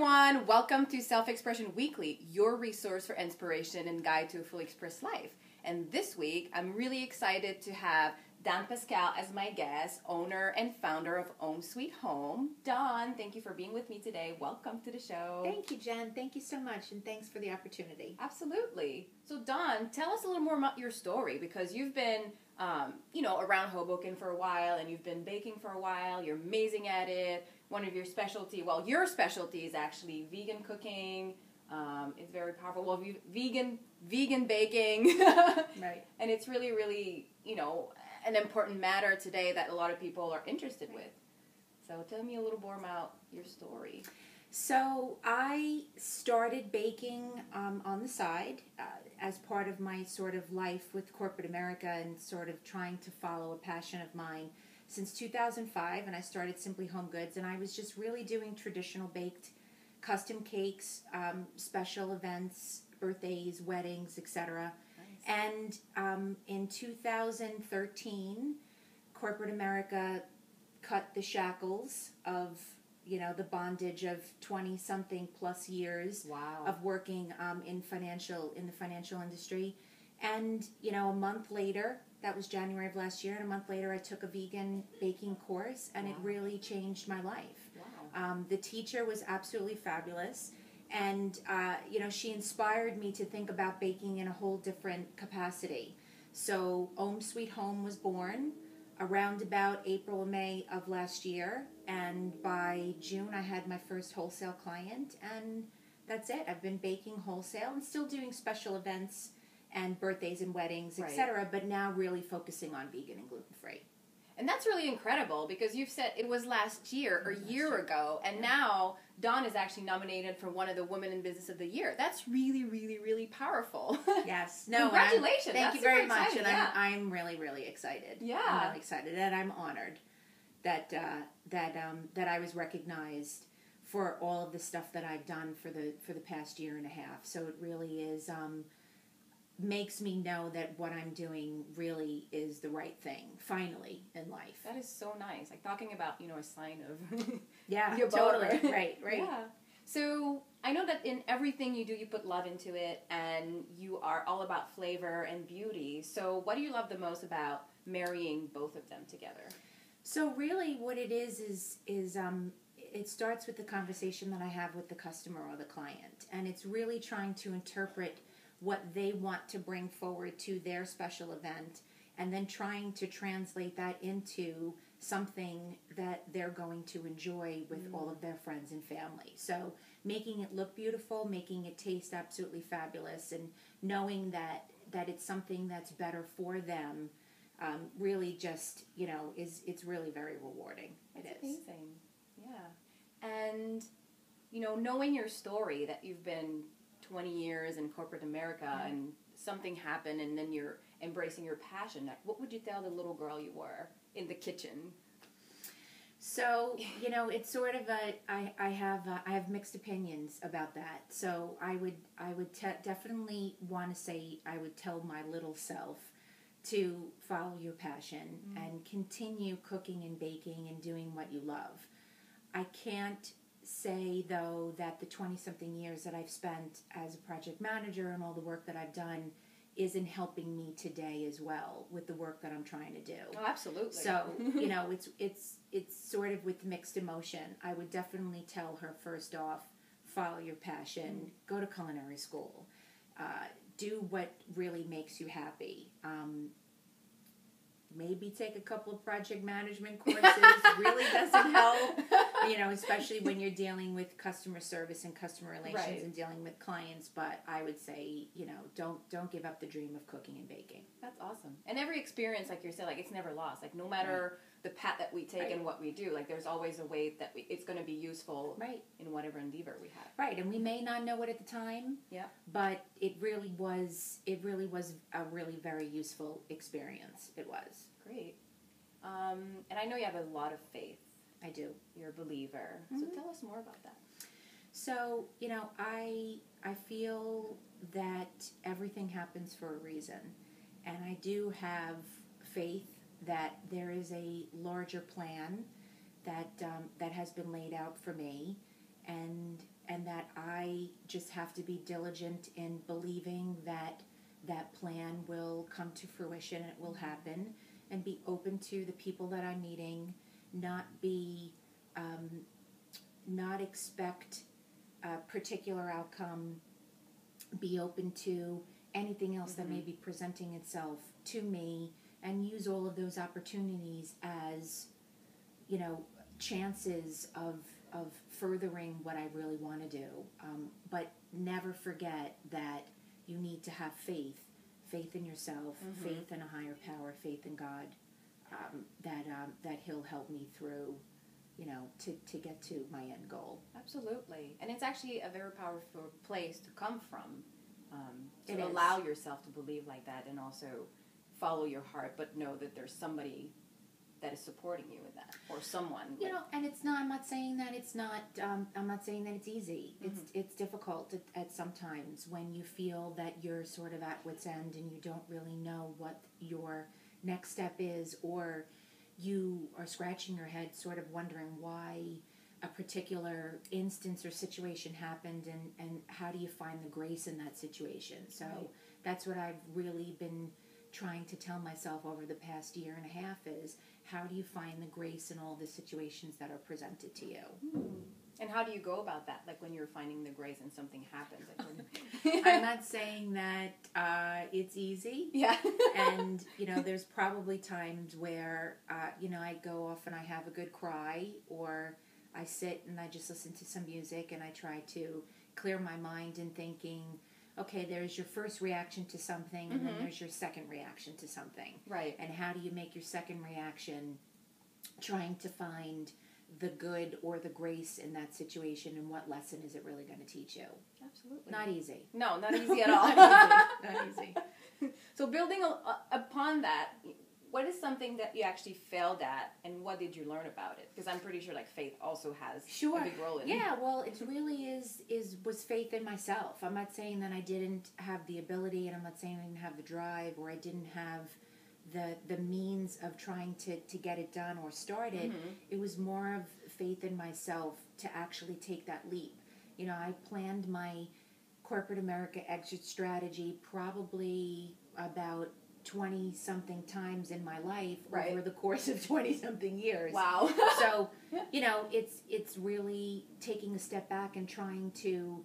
everyone, welcome to Self-Expression Weekly, your resource for inspiration and guide to a fully expressed life. And this week, I'm really excited to have Don Pascale as my guest, owner and founder of Home Sweet Home. Don, thank you for being with me today. Welcome to the show. Thank you, Jen. Thank you so much, and thanks for the opportunity. Absolutely. So, Don, tell us a little more about your story, because you've been, around Hoboken for a while, and you've been baking for a while. You're amazing at it. One of your your specialty is actually vegan cooking. It's very powerful. Well, vegan baking. Right. And it's really, really, an important matter today that a lot of people are interested with. So tell me a little more about your story. So I started baking on the side as part of my sort of life with corporate America and sort of trying to follow a passion of mine since 2005, and I started Simply Home Goods, and I was just really doing traditional baked custom cakes, special events, birthdays, weddings, etc. Nice. And in 2013, corporate America cut the shackles of the bondage of 20-something plus years of working in the financial industry. And, a month later, that was January of last year, and a month later I took a vegan baking course, and it really changed my life. Wow. The teacher was absolutely fabulous, and, she inspired me to think about baking in a whole different capacity. So Home Sweet Home was born around about April or May of last year, and by June I had my first wholesale client, and that's it. I've been baking wholesale and still doing special events and birthdays and weddings, etc., but now really focusing on vegan and gluten-free. And that's really incredible, because you've said it was last year or a year ago, and now Dawn is actually nominated for one of the Women in Business of the Year. That's really, really, really powerful. Yes. No, congratulations. Thank you very much, and I'm really, really excited. Yeah. I'm really excited, and I'm honored that I was recognized for all of the stuff that I've done for the past year and a half. So it really is makes me know that what I'm doing really is the right thing, finally, in life. That is so nice. Like talking about, a sign of yeah, your totally. Right. Yeah. So I know that in everything you do, you put love into it, and you are all about flavor and beauty. So what do you love the most about marrying both of them together? So really what it is it starts with the conversation that I have with the customer or the client, and it's really trying to interpret what they want to bring forward to their special event, and then trying to translate that into something that they're going to enjoy with all of their friends and family. So making it look beautiful, making it taste absolutely fabulous, and knowing that it's something that's better for them, really just, it's really very rewarding. That's amazing. Yeah. And, knowing your story, that you've been 20 years in corporate America, and something happened, and then you're embracing your passion. What would you tell the little girl you were in the kitchen? So, it's sort of I have mixed opinions about that. So I would definitely want to say I would tell my little self to follow your passion and continue cooking and baking and doing what you love. I can't say, though, that the 20-something years that I've spent as a project manager and all the work that I've done isn't helping me today as well with the work that I'm trying to do. Oh, absolutely. So, it's sort of with mixed emotion. I would definitely tell her, first off, follow your passion, go to culinary school, do what really makes you happy. Maybe take a couple of project management courses. Really doesn't help, especially when you're dealing with customer service and customer relations and dealing with clients. But I would say, don't give up the dream of cooking and baking. That's awesome. And every experience, like you said, it's never lost. Like no matter the path that we take and what we do, there's always a way that it's going to be useful in whatever endeavor we have. Right, and we may not know it at the time. Yeah. But it really was a really very useful experience. It was. Great. And I know you have a lot of faith. I do. You're a believer. So tell us more about that. So, I feel that everything happens for a reason. And I do have faith that there is a larger plan that has been laid out for me, and and that I just have to be diligent in believing that that plan will come to fruition, it will happen, and be open to the people that I'm meeting, not expect a particular outcome, be open to anything else that may be presenting itself to me, and use all of those opportunities as, chances of furthering what I really want to do. But never forget that you need to have faith in yourself, faith in a higher power, faith in God, that He'll help me through, to get to my end goal. Absolutely. And it's actually a very powerful place to come from, to It is. allow yourself to believe like that and also follow your heart, but know that there's somebody that is supporting you in that, or someone. And it's not, I'm not saying that it's not, I'm not saying that it's easy. It's difficult at sometimes when you feel that you're sort of at wit's end and you don't really know what your next step is, or you are scratching your head sort of wondering why a particular instance or situation happened, and how do you find the grace in that situation. So that's what I've really been trying to tell myself over the past year and a half is, how do you find the grace in all the situations that are presented to you? And how do you go about that? Like when you're finding the grace and something happens. I'm not saying that it's easy. Yeah. And, there's probably times where, I go off and I have a good cry, or I sit and I just listen to some music and I try to clear my mind in thinking, okay, there's your first reaction to something, and then there's your second reaction to something. Right. And how do you make your second reaction trying to find the good or the grace in that situation, and what lesson is it really going to teach you? Absolutely. Not easy. No, not easy at all. Not easy. So building upon that, what is something that you actually failed at, and what did you learn about it? Because I'm pretty sure faith also has a big role in it. Yeah, well, it really was faith in myself. I'm not saying that I didn't have the ability, and I'm not saying I didn't have the drive, or I didn't have the means of trying to get it done or start it. It was more of faith in myself to actually take that leap. I planned my corporate America exit strategy probably about 20-something times in my life over the course of 20-something years. Wow. So, it's really taking a step back and trying to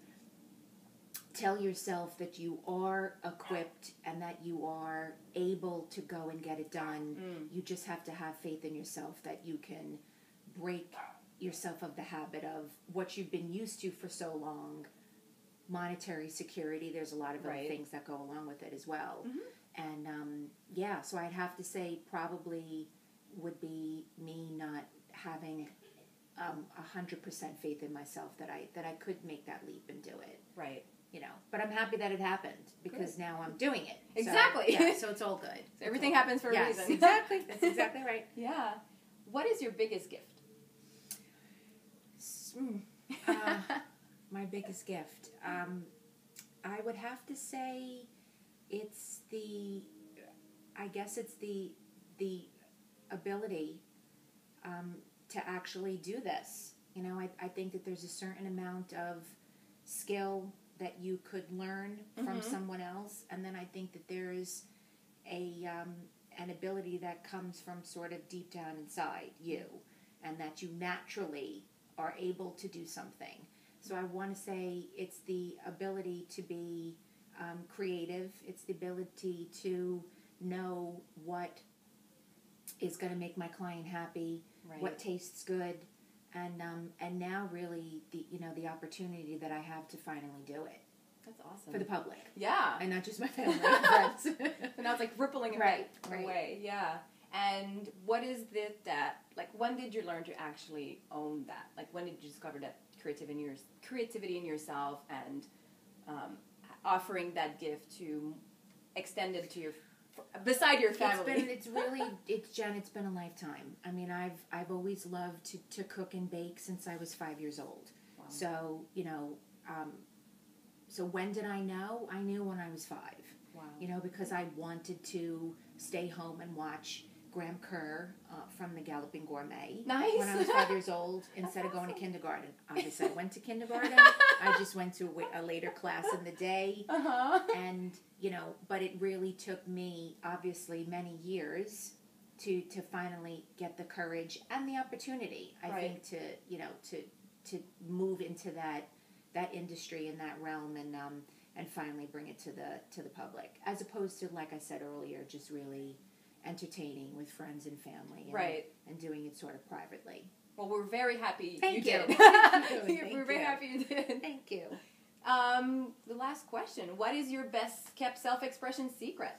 tell yourself that you are equipped and that you are able to go and get it done. You just have to have faith in yourself that you can break yourself of the habit of what you've been used to for so long. Monetary security, there's a lot of other things that go along with it as well. And, so I'd have to say probably would be me not having 100% faith in myself that I could make that leap and do it. Right. But I'm happy that it happened, because now I'm doing it. Exactly. So it's all good. So everything happens for a reason. Yes, exactly. That's exactly right. Yeah. What is your biggest gift? My biggest gift. I would have to say it's the ability to actually do this. I think that there's a certain amount of skill that you could learn from someone else, and then I think that there's an ability that comes from sort of deep down inside you, and that you naturally are able to do something. So I want to say it's the ability to be creative. It's the ability to know what is going to make my client happy, what tastes good, and now really the opportunity that I have to finally do it. That's awesome. For the public. Yeah. And not just my family and friends. So now it's rippling away. Yeah. And what is it that, when did you learn to actually own that? When did you discover that creativity in yourself, and offering that gift to extend it to beside your family? Jen, it's been a lifetime. I mean, I've always loved to cook and bake since I was 5 years old. Wow. So, so when did I know? I knew when I was 5. Wow. Because I wanted to stay home and watch Graham Kerr from the Galloping Gourmet. Nice. When I was 5 years old, instead of going to kindergarten. Obviously, I went to kindergarten. I just went to a later class in the day. And, but it really took me, obviously, many years to finally get the courage and the opportunity, I think, to move into that industry and that realm and finally bring it to the public, as opposed to, like I said earlier, just really entertaining with friends and family, and doing it sort of privately. Well, we're very happy Thank you you. did. We're very happy you did. Thank you. The last question: what is your best kept self-expression secret?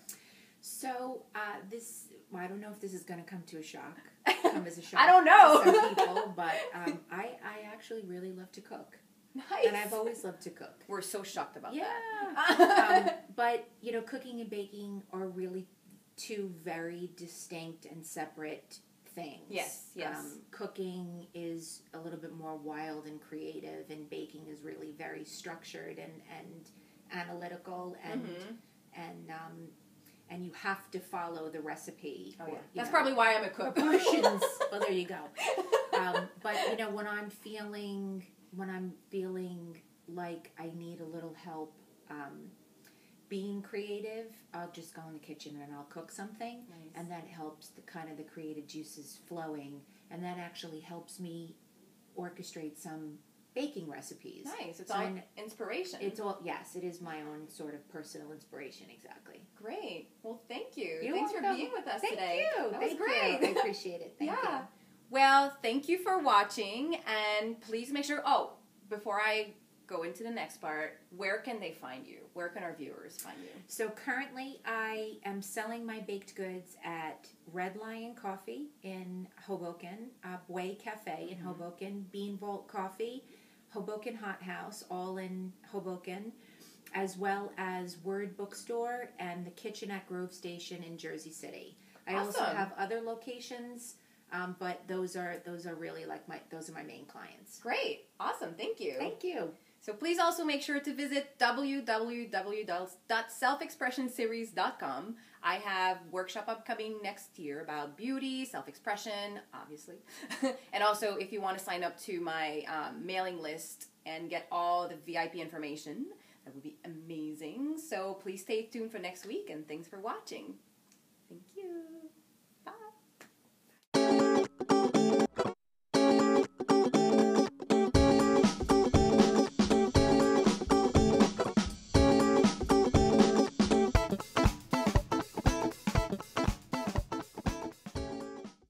So I don't know if this is going to come as a shock. I don't know. To some people, but I actually really love to cook. Nice. And I've always loved to cook. We're so shocked about that. But, cooking and baking are really two very distinct and separate things. Yes. Cooking is a little bit more wild and creative, and baking is really very structured and analytical, and you have to follow the recipe. Oh, yeah. That's probably why I'm a cook. Proportions. Well, there you go. But when I'm feeling like I need a little help being creative, I'll just go in the kitchen and I'll cook something, and that helps the creative juices flowing, and that actually helps me orchestrate some baking recipes. Nice. It's all inspiration. It's all, yes, it is my own sort of personal inspiration, exactly. Great. Well, thank you. Thanks for being with us today. Thank you. That was great. I appreciate it. Thank you. Well, thank you for watching, and please make sure, before I go into the next part, where can they find you? Where can our viewers find you? So currently I am selling my baked goods at Red Lion Coffee in Hoboken, Buey Cafe in Hoboken, Bean Vault Coffee, Hoboken Hot House, all in Hoboken, as well as Word Bookstore and the Kitchen at Grove Station in Jersey City. I also have other locations, but those are really those are my main clients. Great. Awesome. Thank you. Thank you. So please also make sure to visit www.selfexpressionseries.com. I have workshop upcoming next year about beauty, self-expression, obviously. And also, if you want to sign up to my mailing list and get all the VIP information, that would be amazing. So please stay tuned for next week, and thanks for watching.